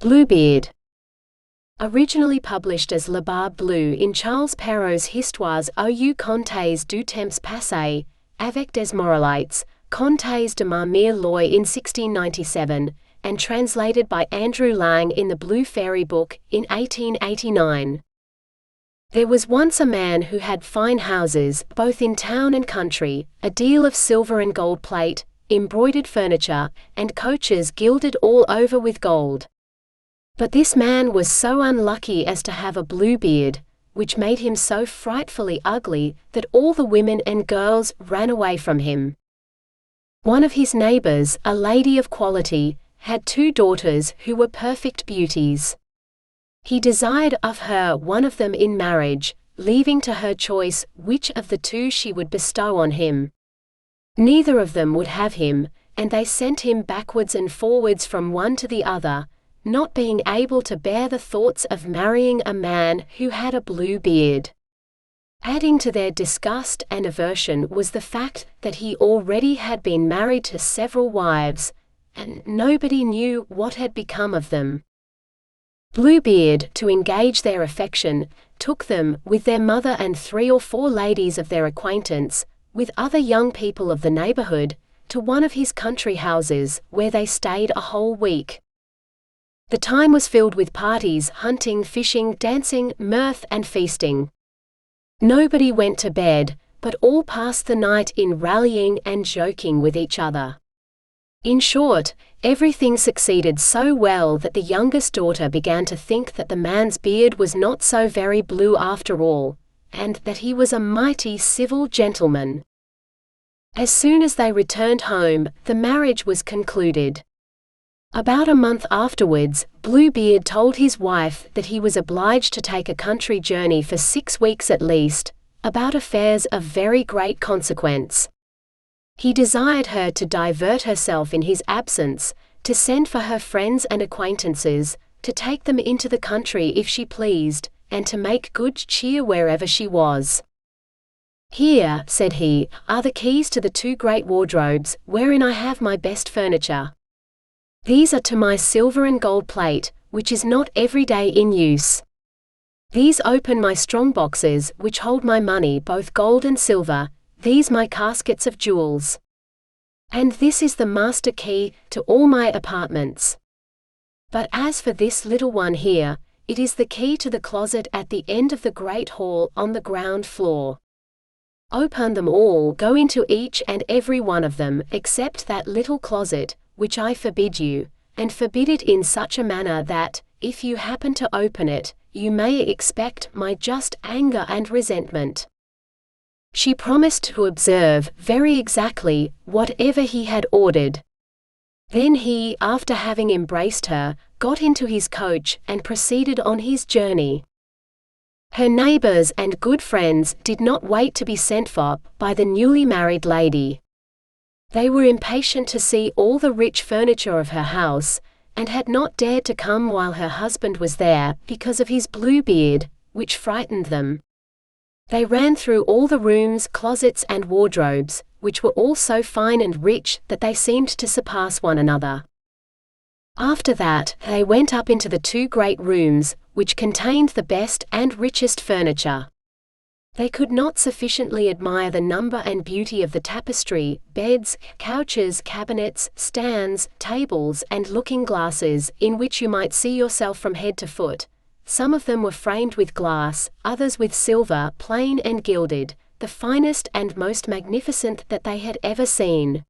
Bluebeard. Originally published as La Barbe Bleue in Charles Perrault's Histoires aux Contes du temps passé, avec des moralités, Contes de ma mère in 1697, and translated by Andrew Lang in the Blue Fairy Book, in 1889. There was once a man who had fine houses, both in town and country, a deal of silver and gold plate, embroidered furniture, and coaches gilded all over with gold. But this man was so unlucky as to have a blue beard, which made him so frightfully ugly that all the women and girls ran away from him. One of his neighbors, a lady of quality, had 2 daughters who were perfect beauties. He desired of her one of them in marriage, leaving to her choice which of the 2 she would bestow on him. Neither of them would have him, and they sent him backwards and forwards from one to the other, not being able to bear the thoughts of marrying a man who had a blue beard. Adding to their disgust and aversion was the fact that he already had been married to several wives, and nobody knew what had become of them. Bluebeard, to engage their affection, took them, with their mother and 3 or 4 ladies of their acquaintance, with other young people of the neighborhood, to one of his country houses, where they stayed a whole week. The time was filled with parties, hunting, fishing, dancing, mirth, and feasting. Nobody went to bed, but all passed the night in rallying and joking with each other. In short, everything succeeded so well that the youngest daughter began to think that the man's beard was not so very blue after all, and that he was a mighty civil gentleman. As soon as they returned home, the marriage was concluded. About a month afterwards, Bluebeard told his wife that he was obliged to take a country journey for 6 weeks at least, about affairs of very great consequence. He desired her to divert herself in his absence, to send for her friends and acquaintances, to take them into the country if she pleased, and to make good cheer wherever she was. "Here," said he, "are the keys to the 2 great wardrobes, wherein I have my best furniture. These are to my silver and gold plate, which is not every day in use. These open my strong boxes, which hold my money, both gold and silver, these my caskets of jewels. And this is the master key to all my apartments. But as for this little one here, it is the key to the closet at the end of the great hall on the ground floor. Open them all, go into each and every one of them, except that little closet, which I forbid you, and forbid it in such a manner that, if you happen to open it, you may expect my just anger and resentment." She promised to observe, very exactly, whatever he had ordered. Then he, after having embraced her, got into his coach, and proceeded on his journey. Her neighbors and good friends did not wait to be sent for by the newly married lady. They were impatient to see all the rich furniture of her house, and had not dared to come while her husband was there, because of his blue beard, which frightened them. They ran through all the rooms, closets, and wardrobes, which were all so fine and rich that they seemed to surpass one another. After that, they went up into the 2 great rooms, which contained the best and richest furniture. They could not sufficiently admire the number and beauty of the tapestry, beds, couches, cabinets, stands, tables, and looking-glasses, in which you might see yourself from head to foot. Some of them were framed with glass, others with silver, plain and gilded, the finest and most magnificent that they had ever seen.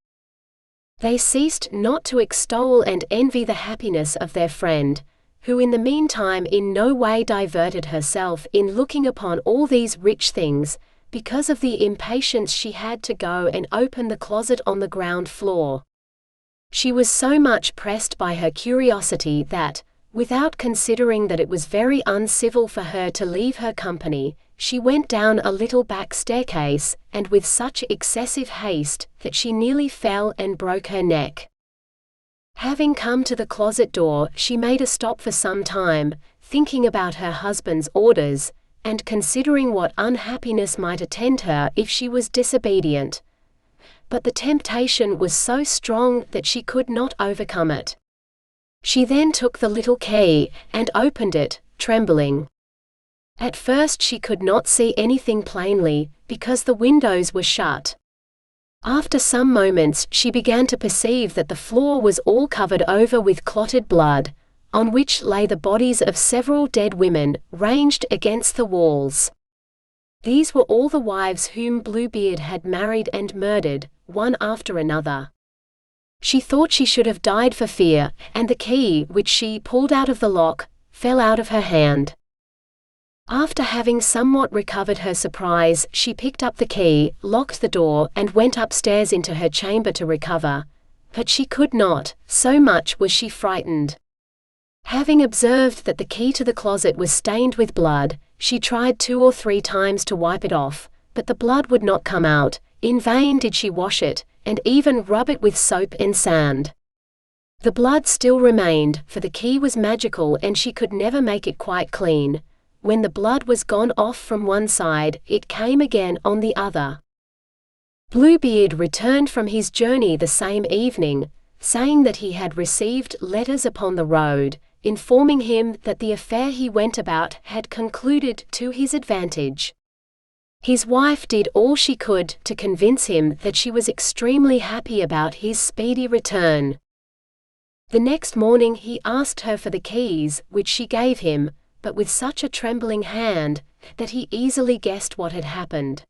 They ceased not to extol and envy the happiness of their friend, who in the meantime in no way diverted herself in looking upon all these rich things, because of the impatience she had to go and open the closet on the ground floor. She was so much pressed by her curiosity that, without considering that it was very uncivil for her to leave her company, she went down a little back staircase, and with such excessive haste that she nearly fell and broke her neck. Having come to the closet door, she made a stop for some time, thinking about her husband's orders, and considering what unhappiness might attend her if she was disobedient. But the temptation was so strong that she could not overcome it. She then took the little key, and opened it, trembling. At first she could not see anything plainly, because the windows were shut. After some moments she began to perceive that the floor was all covered over with clotted blood, on which lay the bodies of several dead women, ranged against the walls. These were all the wives whom Bluebeard had married and murdered, one after another. She thought she should have died for fear, and the key, which she pulled out of the lock, fell out of her hand. After having somewhat recovered her surprise, she picked up the key, locked the door, and went upstairs into her chamber to recover. But she could not, so much was she frightened. Having observed that the key to the closet was stained with blood, she tried 2 or 3 times to wipe it off, but the blood would not come out. In vain did she wash it, and even rub it with soap and sand. The blood still remained, for the key was magical and she could never make it quite clean. When the blood was gone off from one side, it came again on the other. Bluebeard returned from his journey the same evening, saying that he had received letters upon the road, informing him that the affair he went about had concluded to his advantage. His wife did all she could to convince him that she was extremely happy about his speedy return. The next morning he asked her for the keys, which she gave him, but with such a trembling hand, that he easily guessed what had happened.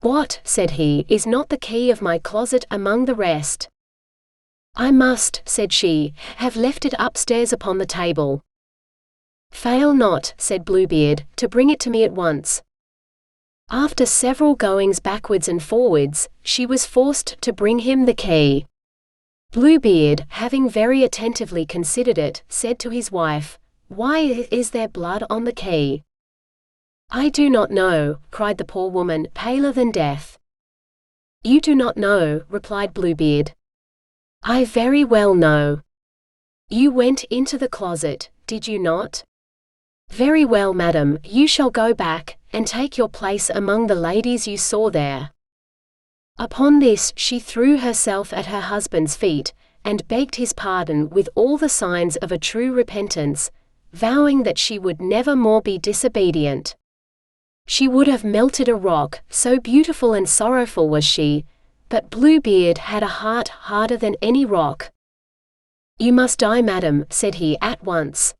"What," said he, "is not the key of my closet among the rest?" "I must," said she, "have left it upstairs upon the table." "Fail not," said Bluebeard, "to bring it to me at once." After several goings backwards and forwards, she was forced to bring him the key. Bluebeard, having very attentively considered it, said to his wife, "Why is there blood on the key?" "I do not know," cried the poor woman, paler than death. "You do not know," replied Bluebeard. "I very well know. You went into the closet, did you not? Very well, madam, you shall go back, and take your place among the ladies you saw there." Upon this she threw herself at her husband's feet, and begged his pardon with all the signs of a true repentance, vowing that she would never more be disobedient. She would have melted a rock, so beautiful and sorrowful was she, but Bluebeard had a heart harder than any rock. "You must die, madam," said he at once.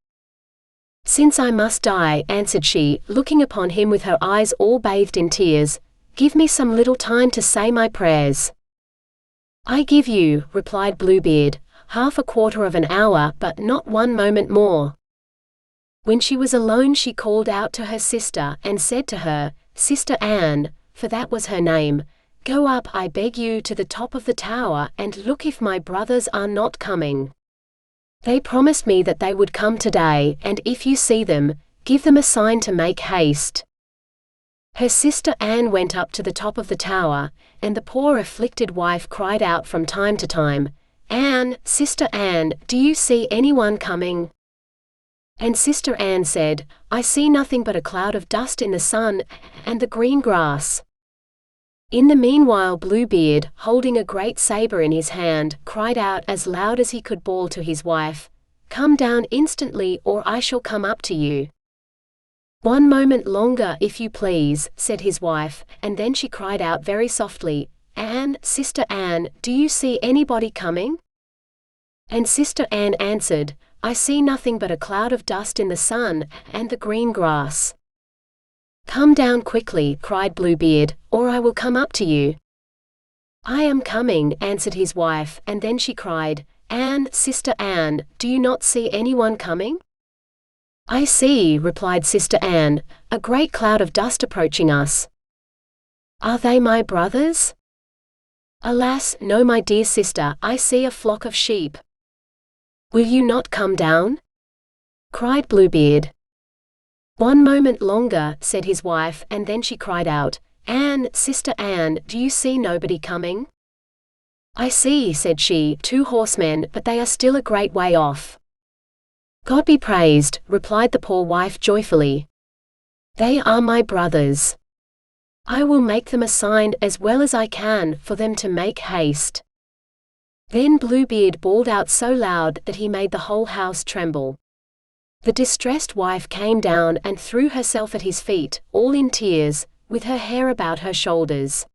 "Since I must die," answered she, looking upon him with her eyes all bathed in tears, "give me some little time to say my prayers." "I give you," replied Bluebeard, "half a quarter of an hour, but not 1 moment more." When she was alone she called out to her sister, and said to her, "Sister Anne," for that was her name, "go up, I beg you, to the top of the tower, and look if my brothers are not coming. They promised me that they would come today, and if you see them, give them a sign to make haste." Her sister Anne went up to the top of the tower, and the poor afflicted wife cried out from time to time, "Anne, Sister Anne, do you see anyone coming?" And Sister Anne said, "I see nothing but a cloud of dust in the sun, and the green grass." In the meanwhile Bluebeard, holding a great saber in his hand, cried out as loud as he could bawl to his wife, "Come down instantly, or I shall come up to you." "1 moment longer, if you please," said his wife, and then she cried out very softly, "Anne, Sister Anne, do you see anybody coming?" And Sister Anne answered, "I see nothing but a cloud of dust in the sun, and the green grass." "Come down quickly," cried Bluebeard, "or I will come up to you." "I am coming," answered his wife, and then she cried, "Anne, Sister Anne, do you not see anyone coming?" "I see," replied Sister Anne, "a great cloud of dust approaching us." "Are they my brothers?" "Alas, no, my dear sister, I see a flock of sheep." "Will you not come down?" cried Bluebeard. "1 moment longer," said his wife, and then she cried out, "Anne, Sister Anne, do you see nobody coming?" "I see," said she, 2 horsemen, but they are still a great way off." "God be praised," replied the poor wife joyfully. "They are my brothers. I will make them a sign as well as I can for them to make haste." Then Bluebeard bawled out so loud that he made the whole house tremble. The distressed wife came down and threw herself at his feet, all in tears, with her hair about her shoulders.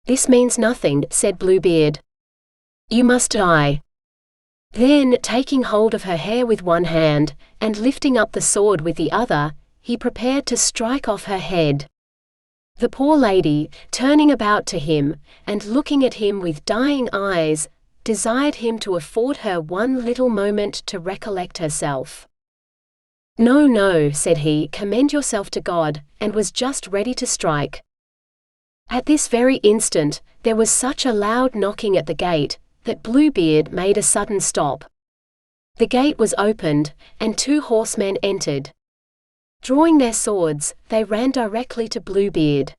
"This means nothing," said Bluebeard. "You must die." Then, taking hold of her hair with one hand, and lifting up the sword with the other, he prepared to strike off her head. The poor lady, turning about to him, and looking at him with dying eyes, desired him to afford her one little moment to recollect herself. "No, no," said he, "commend yourself to God," and was just ready to strike. At this very instant, there was such a loud knocking at the gate, that Bluebeard made a sudden stop. The gate was opened, and 2 horsemen entered. Drawing their swords, they ran directly to Bluebeard.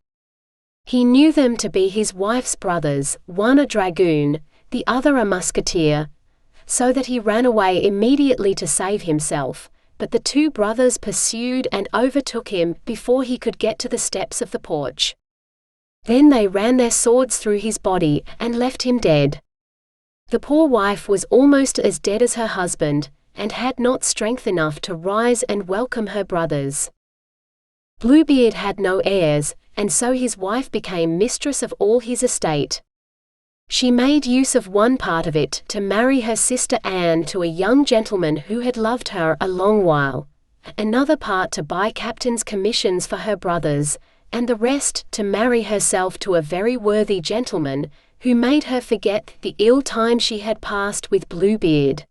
He knew them to be his wife's brothers, one a dragoon, the other a musketeer, so that he ran away immediately to save himself, but the 2 brothers pursued and overtook him before he could get to the steps of the porch. Then they ran their swords through his body, and left him dead. The poor wife was almost as dead as her husband, and had not strength enough to rise and welcome her brothers. Bluebeard had no heirs, and so his wife became mistress of all his estate. She made use of one part of it to marry her sister Anne to a young gentleman who had loved her a long while, another part to buy captains' commissions for her brothers, and the rest to marry herself to a very worthy gentleman, who made her forget the ill time she had passed with Bluebeard.